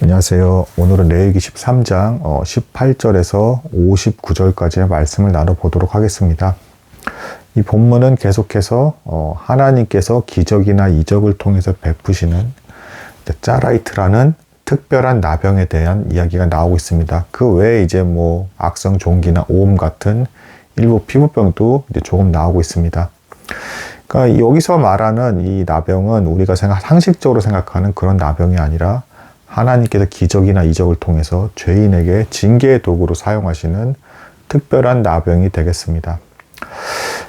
안녕하세요. 오늘은 레위기 13장 18절에서 59절까지의 말씀을 나눠보도록 하겠습니다. 이 본문은 계속해서 하나님께서 기적이나 이적을 통해서 베푸시는 짜라이트라는 특별한 나병에 대한 이야기가 나오고 있습니다. 그 외에 이제 악성 종기나 오음 같은 일부 피부병도 이제 조금 나오고 있습니다. 그러니까 여기서 말하는 이 나병은 우리가 상식적으로 생각하는 그런 나병이 아니라 하나님께서 기적이나 이적을 통해서 죄인에게 징계의 도구로 사용하시는 특별한 나병이 되겠습니다.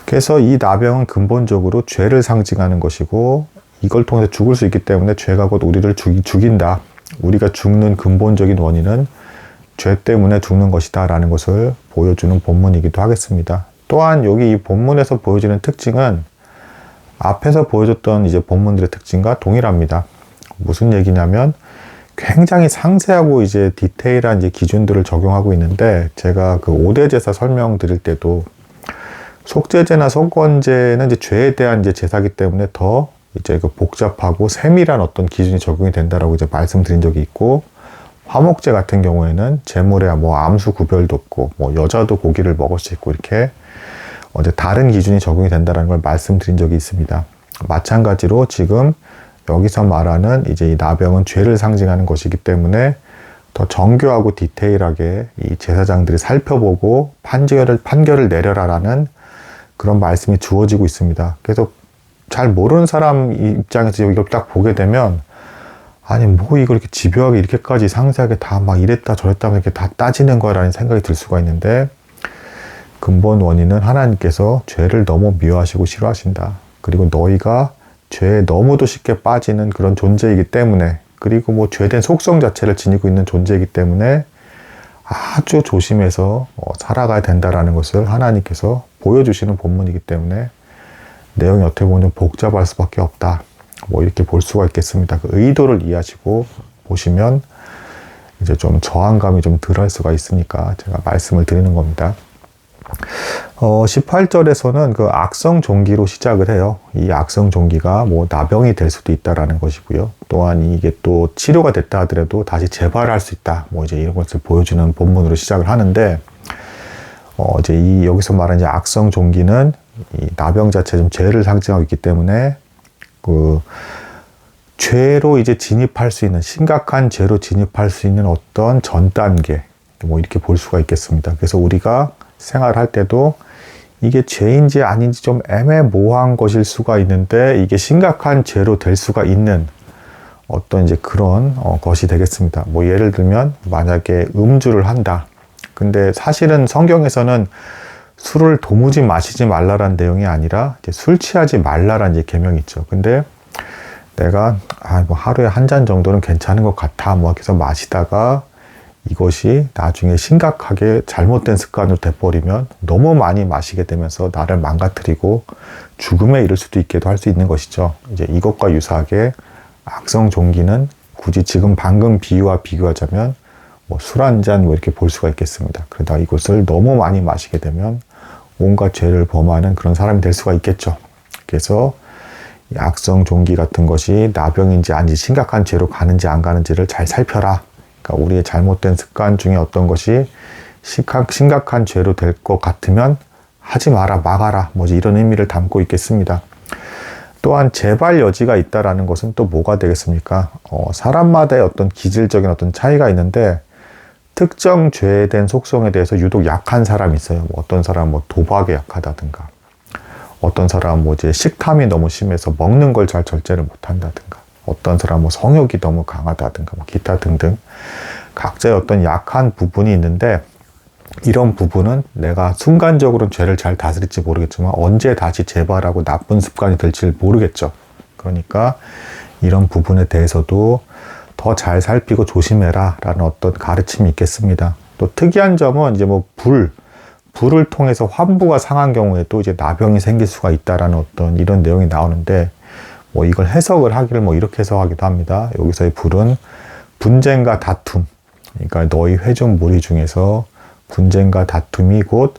그래서 이 나병은 근본적으로 죄를 상징하는 것이고, 이걸 통해서 죽을 수 있기 때문에 죄가 곧 우리를 죽인다. 우리가 죽는 근본적인 원인은 죄 때문에 죽는 것이다 라는 것을 보여주는 본문이기도 하겠습니다. 또한 여기 이 본문에서 보여지는 특징은 앞에서 보여줬던 이제 본문들의 특징과 동일합니다. 무슨 얘기냐면 굉장히 상세하고 이제 디테일한 이제 기준들을 적용하고 있는데, 제가 그 5대 제사 설명드릴 때도 속죄제나 속건제는 이제 죄에 대한 이제 제사기 때문에 더 이제 그 복잡하고 세밀한 어떤 기준이 적용이 된다라고 이제 말씀드린 적이 있고, 화목제 같은 경우에는 제물에 암수 구별도 없고 여자도 고기를 먹을 수 있고 이렇게 이제 다른 기준이 적용이 된다라는 걸 말씀드린 적이 있습니다. 마찬가지로 지금 여기서 말하는 이제 이 나병은 죄를 상징하는 것이기 때문에 더 정교하고 디테일하게 이 제사장들이 살펴보고 판결을 내려라라는 그런 말씀이 주어지고 있습니다. 그래서 잘 모르는 사람 입장에서 이걸 딱 보게 되면, 아니 이걸 이렇게 집요하게 이렇게까지 상세하게 다 이랬다 저랬다 이렇게 다 따지는 거라는 생각이 들 수가 있는데, 근본 원인은 하나님께서 죄를 너무 미워하시고 싫어하신다. 그리고 너희가 죄에 너무도 쉽게 빠지는 그런 존재이기 때문에, 그리고 죄된 속성 자체를 지니고 있는 존재이기 때문에 아주 조심해서 살아가야 된다라는 것을 하나님께서 보여주시는 본문이기 때문에 내용이 어떻게 보면 복잡할 수밖에 없다. 이렇게 볼 수가 있겠습니다. 그 의도를 이해하시고 보시면 이제 좀 저항감이 좀 덜할 수가 있으니까 제가 말씀을 드리는 겁니다. 18절에서는 그 악성 종기로 시작을 해요. 이 악성 종기가 나병이 될 수도 있다라는 것이고요. 또한 이게 또 치료가 됐다 하더라도 다시 재발할 수 있다. 이제 이런 것을 보여주는 본문으로 시작을 하는데, 이제 여기서 말하는 이제 악성 종기는 이 나병 자체 좀 죄를 상징하고 있기 때문에 그 죄로 이제 진입할 수 있는, 심각한 죄로 진입할 수 있는 어떤 전 단계, 이렇게 볼 수가 있겠습니다. 그래서 우리가 생활할 때도 이게 죄인지 아닌지 좀 애매모호한 것일 수가 있는데, 이게 심각한 죄로 될 수가 있는 어떤 이제 그런 것이 되겠습니다. 예를 들면 만약에 음주를 한다. 근데 사실은 성경에서는 술을 도무지 마시지 말라라는 내용이 아니라 이제 술 취하지 말라라는 이제 계명이 있죠. 근데 내가 하루에 한 잔 정도는 괜찮은 것 같아 해서 마시다가 이것이 나중에 심각하게 잘못된 습관으로 돼버리면 너무 많이 마시게 되면서 나를 망가뜨리고 죽음에 이를 수도 있게도 할 수 있는 것이죠. 이제 이것과 유사하게 악성 종기는 굳이 지금 방금 비유와 비교하자면 술 한 잔 이렇게 볼 수가 있겠습니다. 그러다 이것을 너무 많이 마시게 되면 온갖 죄를 범하는 그런 사람이 될 수가 있겠죠. 그래서 이 악성 종기 같은 것이 나병인지 아닌지, 심각한 죄로 가는지 안 가는지를 잘 살펴라. 그러니까 우리의 잘못된 습관 중에 어떤 것이 심각한 죄로 될 것 같으면 하지 마라, 막아라, 이런 의미를 담고 있겠습니다. 또한 재발 여지가 있다라는 것은 또 뭐가 되겠습니까? 사람마다의 어떤 기질적인 어떤 차이가 있는데, 특정 죄에 대한 속성에 대해서 유독 약한 사람이 있어요. 어떤 사람은 도박에 약하다든가, 어떤 사람은 이제 식탐이 너무 심해서 먹는 걸 잘 절제를 못한다든가, 어떤 사람은 성욕이 너무 강하다든가, 기타 등등 각자의 어떤 약한 부분이 있는데, 이런 부분은 내가 순간적으로는 죄를 잘 다스릴지 모르겠지만 언제 다시 재발하고 나쁜 습관이 될지 모르겠죠. 그러니까 이런 부분에 대해서도 더 잘 살피고 조심해라 라는 어떤 가르침이 있겠습니다. 또 특이한 점은 이제 불을 통해서 환부가 상한 경우에도 이제 나병이 생길 수가 있다라는 어떤 이런 내용이 나오는데, 이걸 해석을 하기를 이렇게 해석하기도 합니다. 여기서의 불은 분쟁과 다툼, 그러니까 너희 회중 무리 중에서 분쟁과 다툼이 곧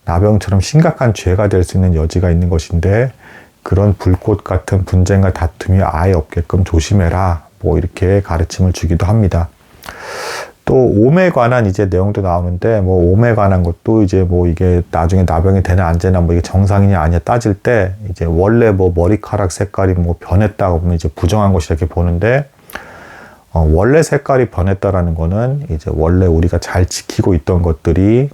나병처럼 심각한 죄가 될 수 있는 여지가 있는 것인데, 그런 불꽃 같은 분쟁과 다툼이 아예 없게끔 조심해라. 이렇게 가르침을 주기도 합니다. 또 오매에 관한 이제 내용도 나오는데, 뭐 오매에 관한 것도 이제 뭐 이게 나중에 나병이 되나 안 되나 뭐 이게 정상이냐 아니냐 따질 때 이제 원래 뭐 머리카락 색깔이 뭐 변했다고 보면 이제 부정한 것이 이렇게 보는데, 원래 색깔이 변했다라는 거는 이제 원래 우리가 잘 지키고 있던 것들이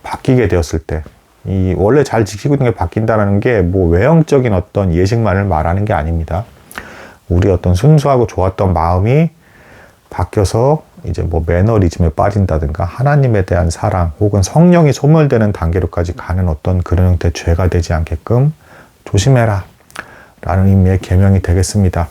바뀌게 되었을 때, 이 원래 잘 지키고 있는 게 바뀐다는 게 뭐 외형적인 어떤 예식만을 말하는 게 아닙니다. 우리 어떤 순수하고 좋았던 마음이 바뀌어서 이제 뭐 매너리즘에 빠진다든가 하나님에 대한 사랑 혹은 성령이 소멸되는 단계로까지 가는 어떤 그런 형태의 죄가 되지 않게끔 조심해라 라는 의미의 계명이 되겠습니다.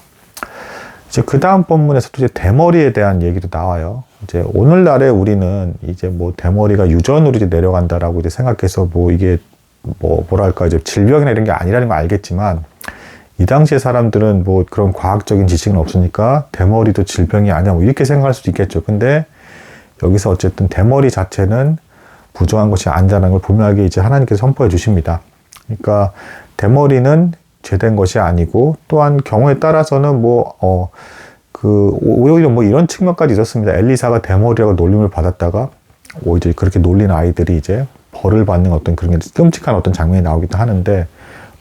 이제 그 다음 본문에서도 이제 대머리에 대한 얘기도 나와요. 이제 오늘날에 우리는 이제 뭐 대머리가 유전으로 이제 내려간다라고 이제 생각해서 뭐 이게 뭐 뭐랄까 이제 질병이나 이런 게 아니라는 걸 알겠지만, 이 당시의 사람들은 뭐 그런 과학적인 지식은 없으니까 대머리도 질병이 아니야 뭐 이렇게 생각할 수도 있겠죠. 근데 여기서 어쨌든 대머리 자체는 부정한 것이 아니라는 걸 분명하게 이제 하나님께서 선포해 주십니다. 그러니까 대머리는 죄된 것이 아니고, 또한 경우에 따라서는 오히려 뭐 이런 측면까지 있었습니다. 엘리사가 대머리라고 놀림을 받았다가 이제 그렇게 놀린 아이들이 이제 벌을 받는 어떤 그런 끔찍한 어떤 장면이 나오기도 하는데,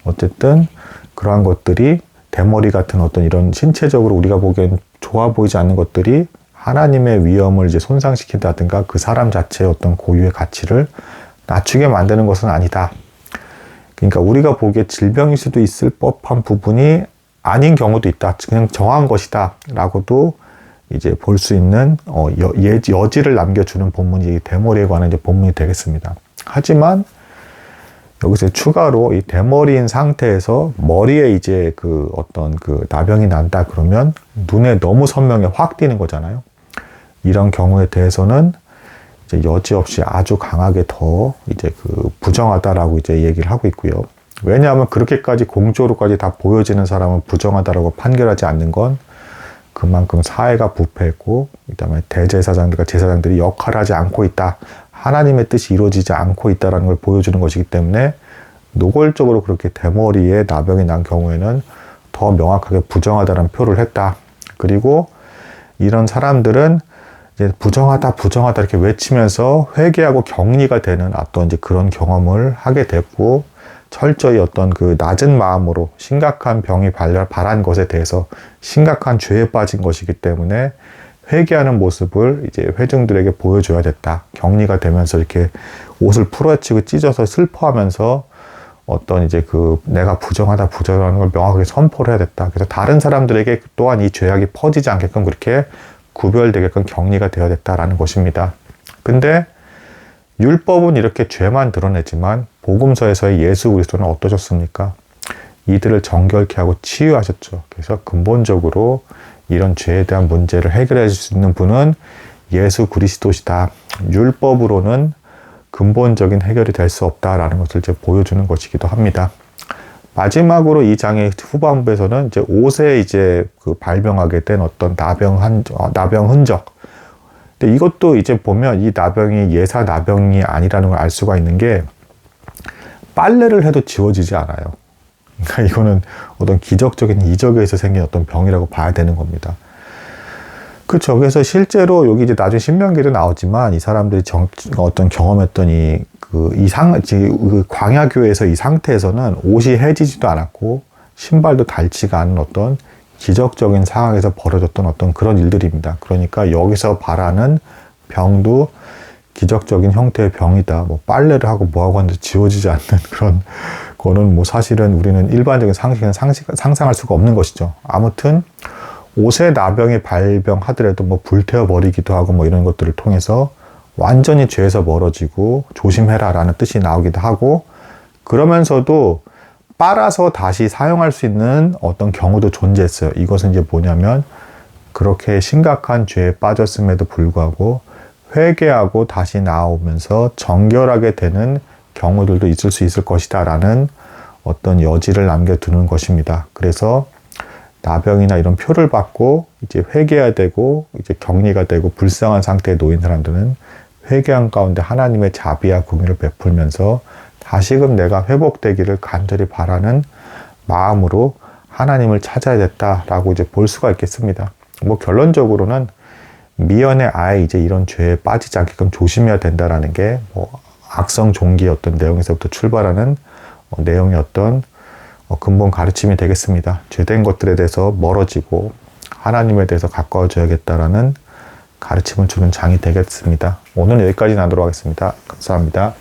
어쨌든 그러한 것들이 대머리 같은 어떤 이런 신체적으로 우리가 보기엔 좋아 보이지 않는 것들이 하나님의 위엄을 이제 손상시킨다든가 그 사람 자체의 어떤 고유의 가치를 낮추게 만드는 것은 아니다. 그러니까 우리가 보기에 질병일 수도 있을 법한 부분이 아닌 경우도 있다. 그냥 정한 것이다. 라고도 이제 볼 수 있는, 여지를 남겨주는 본문이 대머리에 관한 이제 본문이 되겠습니다. 하지만 여기서 추가로 이 대머리인 상태에서 머리에 이제 그 어떤 그 나병이 난다 그러면 눈에 너무 선명해 확 띄는 거잖아요. 이런 경우에 대해서는 이제 여지없이 아주 강하게 더 이제 그 부정하다라고 이제 얘기를 하고 있고요. 왜냐하면 그렇게까지 공조로까지 다 보여지는 사람은 부정하다라고 판결하지 않는 건 그만큼 사회가 부패했고, 그다음에 대제사장들과 제사장들이 역할을 하지 않고 있다. 하나님의 뜻이 이루어지지 않고 있다는 걸 보여주는 것이기 때문에 노골적으로 그렇게 대머리에 나병이 난 경우에는 더 명확하게 부정하다는 표를 했다. 그리고 이런 사람들은 이제 부정하다 이렇게 외치면서 회개하고 격리가 되는 어떤 이제 그런 경험을 하게 됐고, 철저히 어떤 그 낮은 마음으로 심각한 병이 발한 것에 대해서 심각한 죄에 빠진 것이기 때문에 회개하는 모습을 이제 회중들에게 보여줘야 됐다. 격리가 되면서 이렇게 옷을 풀어헤치고 찢어서 슬퍼하면서 어떤 이제 그 내가 부정하다는 걸 명확하게 선포를 해야 됐다. 그래서 다른 사람들에게 또한 이 죄악이 퍼지지 않게끔 그렇게 구별되게끔 격리가 되어야 됐다라는 것입니다. 근데 율법은 이렇게 죄만 드러내지만 복음서에서의 예수 그리스도는 어떠셨습니까? 이들을 정결케 하고 치유하셨죠. 그래서 근본적으로 이런 죄에 대한 문제를 해결해 줄 수 있는 분은 예수 그리스도시다. 율법으로는 근본적인 해결이 될 수 없다라는 것을 이제 보여주는 것이기도 합니다. 마지막으로 이 장의 후반부에서는 이제 옷에 이제 그 발병하게 된 어떤 나병 흔적. 근데 이것도 이제 보면 이 나병이 예사 나병이 아니라는 걸 알 수가 있는 게, 빨래를 해도 지워지지 않아요. 그러니까 이거는 어떤 기적적인 이적에 의해서 생긴 어떤 병이라고 봐야 되는 겁니다. 그렇죠. 그래서 실제로 여기 이제 나중에 신명기도 나오지만 이 사람들이 어떤 경험했던 그 광야교회에서 이 상태에서는 옷이 해지지도 않았고 신발도 닳지가 않은 어떤 기적적인 상황에서 벌어졌던 어떤 그런 일들입니다. 그러니까 여기서 말하는 병도 기적적인 형태의 병이다. 뭐 빨래를 하고 뭐하고 하는데 지워지지 않는 그런 거는 뭐 사실은 우리는 일반적인 상식은 상상할 수가 없는 것이죠. 아무튼 옷에 나병이 발병하더라도 뭐 불태워 버리기도 하고 뭐 이런 것들을 통해서 완전히 죄에서 멀어지고 조심해라 라는 뜻이 나오기도 하고, 그러면서도 빨아서 다시 사용할 수 있는 어떤 경우도 존재했어요. 이것은 이제 뭐냐면, 그렇게 심각한 죄에 빠졌음에도 불구하고 회개하고 다시 나오면서 정결하게 되는 경우들도 있을 수 있을 것이다 라는 어떤 여지를 남겨두는 것입니다. 그래서 나병이나 이런 표를 받고 이제 회개해야 되고 이제 격리가 되고 불쌍한 상태에 놓인 사람들은 회개한 가운데 하나님의 자비와 긍휼을 베풀면서 다시금 내가 회복되기를 간절히 바라는 마음으로 하나님을 찾아야겠다라고 이제 볼 수가 있겠습니다. 뭐 결론적으로는 미연에 아예 이제 이런 죄에 빠지지 않게끔 조심해야 된다라는 게 뭐 악성 종기의 어떤 내용에서부터 출발하는 내용의 어떤 근본 가르침이 되겠습니다. 죄된 것들에 대해서 멀어지고 하나님에 대해서 가까워져야겠다라는 가르침을 주는 장이 되겠습니다. 오늘 여기까지 나누도록 하겠습니다. 감사합니다.